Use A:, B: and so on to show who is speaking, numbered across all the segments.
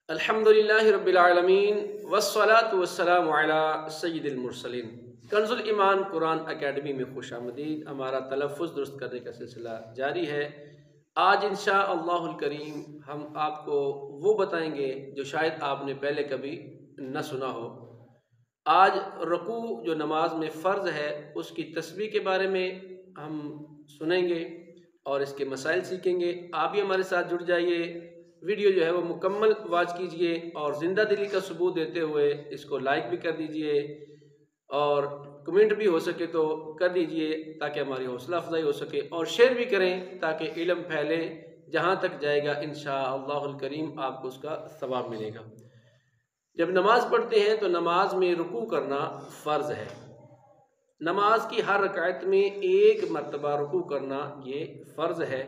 A: الحمدللہ رب العالمین والصلاة والسلام علی سید المرسلین۔ کنز الایمان قرآن اکیڈمی میں خوش آمدید۔ ہمارا تلفظ درست کرنے کا سلسلہ جاری ہے۔ آج انشاءاللہ الکریم ہم آپ کو وہ بتائیں گے جو شاید آپ نے پہلے کبھی نہ سنا ہو۔ آج رکوع جو نماز میں فرض ہے اس کی تسبیح کے بارے میں ہم سنیں گے اور اس کے مسائل سیکھیں گے۔ آپ بھی ہمارے ساتھ جڑ جائیے، ویڈیو جو ہے وہ مکمل واچ کیجئے اور زندہ دلی کا ثبوت دیتے ہوئے اس کو لائک بھی کر دیجئے اور کمنٹ بھی ہو سکے تو کر دیجئے تاکہ ہماری حوصلہ افزائی ہو سکے، اور شیئر بھی کریں تاکہ علم پھیلے، جہاں تک جائے گا انشاءاللہ الکریم آپ کو اس کا ثواب ملے گا۔ جب نماز پڑھتے ہیں تو نماز میں رکوع کرنا فرض ہے۔ نماز کی ہر رکعت میں ایک مرتبہ رکوع کرنا یہ فرض ہے۔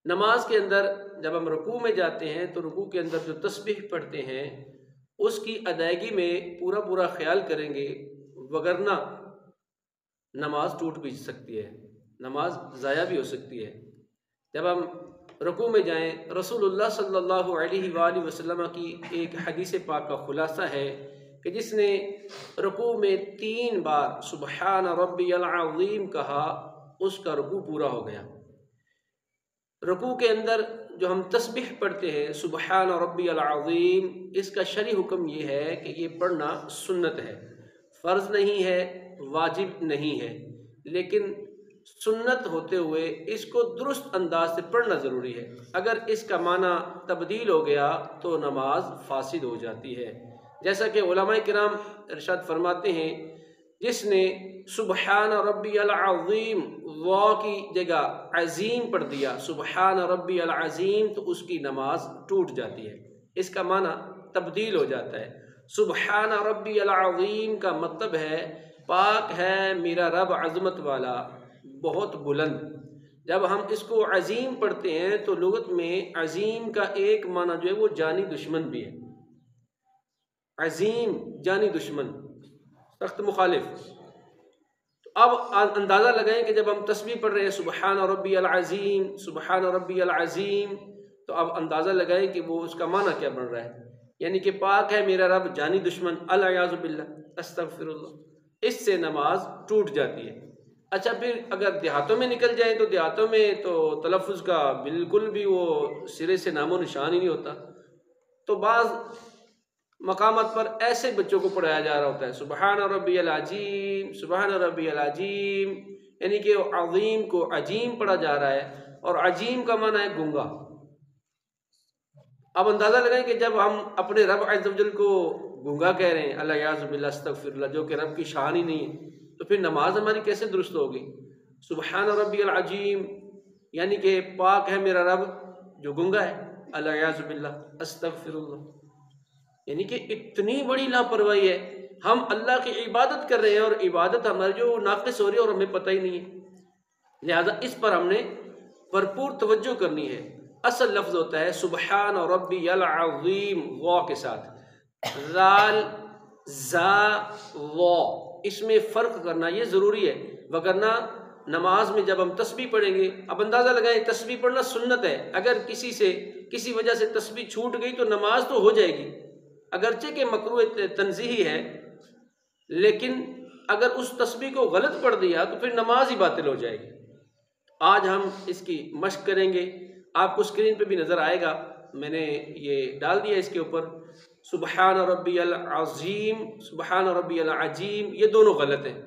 A: نماز کے اندر جب ہم رکوع میں جاتے ہیں تو رکوع کے اندر جو تسبیح پڑھتے ہیں اس کی ادائیگی میں پورا خیال کریں گے، وگرنہ نماز ٹوٹ بھی سکتی ہے، نماز ضائع بھی ہو سکتی ہے۔ جب ہم رکوع میں جائیں، رسول اللہ صلی اللہ علیہ وآلہ وسلم کی ایک حدیث پاک کا خلاصہ ہے کہ جس نے رکوع میں 3 بار سبحان ربی العظیم کہا اس کا رکوع پورا ہو گیا۔ رکوع کے اندر جو ہم تسبیح پڑھتے ہیں سبحان ربی العظیم، اس کا شرعی حکم یہ ہے کہ یہ پڑھنا سنت ہے، فرض نہیں ہے، واجب نہیں ہے، لیکن سنت ہوتے ہوئے اس کو درست انداز سے پڑھنا ضروری ہے۔ اگر اس کا معنی تبدیل ہو گیا تو نماز فاسد ہو جاتی ہے۔ جیسا کہ علماء کرام ارشاد فرماتے ہیں، جس نے سبحان ربی العظیم واو کی جگہ عظیم پڑھ دیا، سبحان ربی العظیم، تو اس کی نماز ٹوٹ جاتی ہے، اس کا معنی تبدیل ہو جاتا ہے۔ سبحان ربی العظیم کا مطلب ہے پاک ہے میرا رب عظمت والا، بہت بلند۔ جب ہم اس کو عظیم پڑھتے ہیں تو لغت میں عظیم کا ایک معنی جو ہے وہ جانی دشمن بھی ہے۔ عظیم جانی دشمن، سخت مخالف۔ تو اب اندازہ لگائیں کہ جب ہم تسبیح پڑھ رہے ہیں سبحان ربی العظیم سبحان ربی العظیم، تو اب اندازہ لگائیں کہ وہ اس کا معنی کیا بن رہا ہے، یعنی کہ پاک ہے میرا رب جانی دشمن، الیاذ باللہ، استغفر اللہ، اس سے نماز ٹوٹ جاتی ہے۔ اچھا، پھر اگر دیہاتوں میں نکل جائیں تو دیہاتوں میں تو تلفظ کا بالکل بھی وہ سرے سے نام و نشان ہی نہیں ہوتا، تو بعض مقامات پر ایسے بچوں کو پڑھایا جا رہا ہوتا ہے سبحان ربی العظیم سبحان ربی العظیم، یعنی کہ عظیم کو عجیم پڑھا جا رہا ہے، اور عجیم کا معنی ہے گنگا۔ اب اندازہ لگائیں کہ جب ہم اپنے رب عز و جل کو گنگا کہہ رہے ہیں، الیاذ باللہ استغفر اللہ، جو کہ رب کی شان ہی نہیں ہے، تو پھر نماز ہماری کیسے درست ہوگی؟ سبحان ربی العظیم یعنی کہ پاک ہے میرا رب جو گنگا ہے، الیاذ باللہ استغفر اللہ، یعنی کہ اتنی بڑی لاپرواہی ہے۔ ہم اللہ کی عبادت کر رہے ہیں اور عبادت ہماری جو ناقص ہو رہی ہے اور ہمیں پتہ ہی نہیں ہے، لہذا اس پر ہم نے بھرپور توجہ کرنی ہے۔ اصل لفظ ہوتا ہے سبحان ربی العظیم واو کے ساتھ، ذال زا واو، اس میں فرق کرنا یہ ضروری ہے، وگرنہ نماز میں جب ہم تسبیح پڑھیں گے، اب اندازہ لگائیں تسبیح پڑھنا سنت ہے، اگر کسی وجہ سے تسبیح چھوٹ گئی تو نماز تو ہو جائے گی، اگرچہ کہ مکروہ تنزیہی ہے، لیکن اگر اس تسبیح کو غلط پڑھ دیا تو پھر نماز ہی باطل ہو جائے گی۔ آج ہم اس کی مشق کریں گے، آپ کو سکرین پہ بھی نظر آئے گا، میں نے یہ ڈال دیا اس کے اوپر، سبحان ربی العظیم سبحان ربی العظیم، یہ دونوں غلط ہیں۔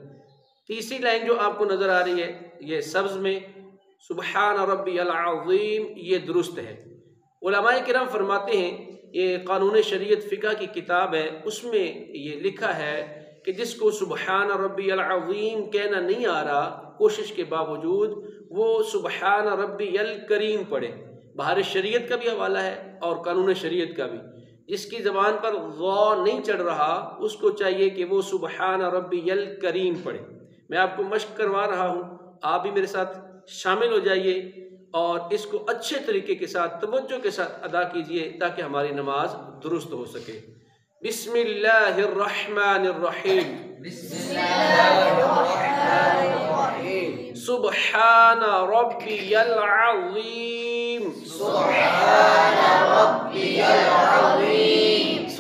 A: تیسری لائن جو آپ کو نظر آ رہی ہے یہ سبز میں، سبحان ربی العظیم، یہ درست ہے۔ علماء کرام فرماتے ہیں، یہ قانون شریعت فقہ کی کتاب ہے، اس میں یہ لکھا ہے کہ جس کو سبحان ربی العظیم کہنا نہیں آ رہا، کوشش کے باوجود وہ سبحان ربی الکریم پڑھے۔ بہار شریعت کا بھی حوالہ ہے اور قانون شریعت کا بھی، جس کی زبان پر وا نہیں چڑھ رہا اس کو چاہیے کہ وہ سبحان ربی الکریم پڑھے۔ میں آپ کو مشق کروا رہا ہوں، آپ بھی میرے ساتھ شامل ہو جائیے اور اس کو اچھے طریقے کے ساتھ توجہ کے ساتھ ادا کیجئے تاکہ ہماری نماز درست ہو سکے۔ بسم اللہ الرحمن الرحیم،
B: بسم اللہ الرحمن الرحیم،
A: سبحان ربی العظیم،
B: سبحان ربی العظیم،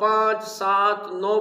A: 5, 7, 9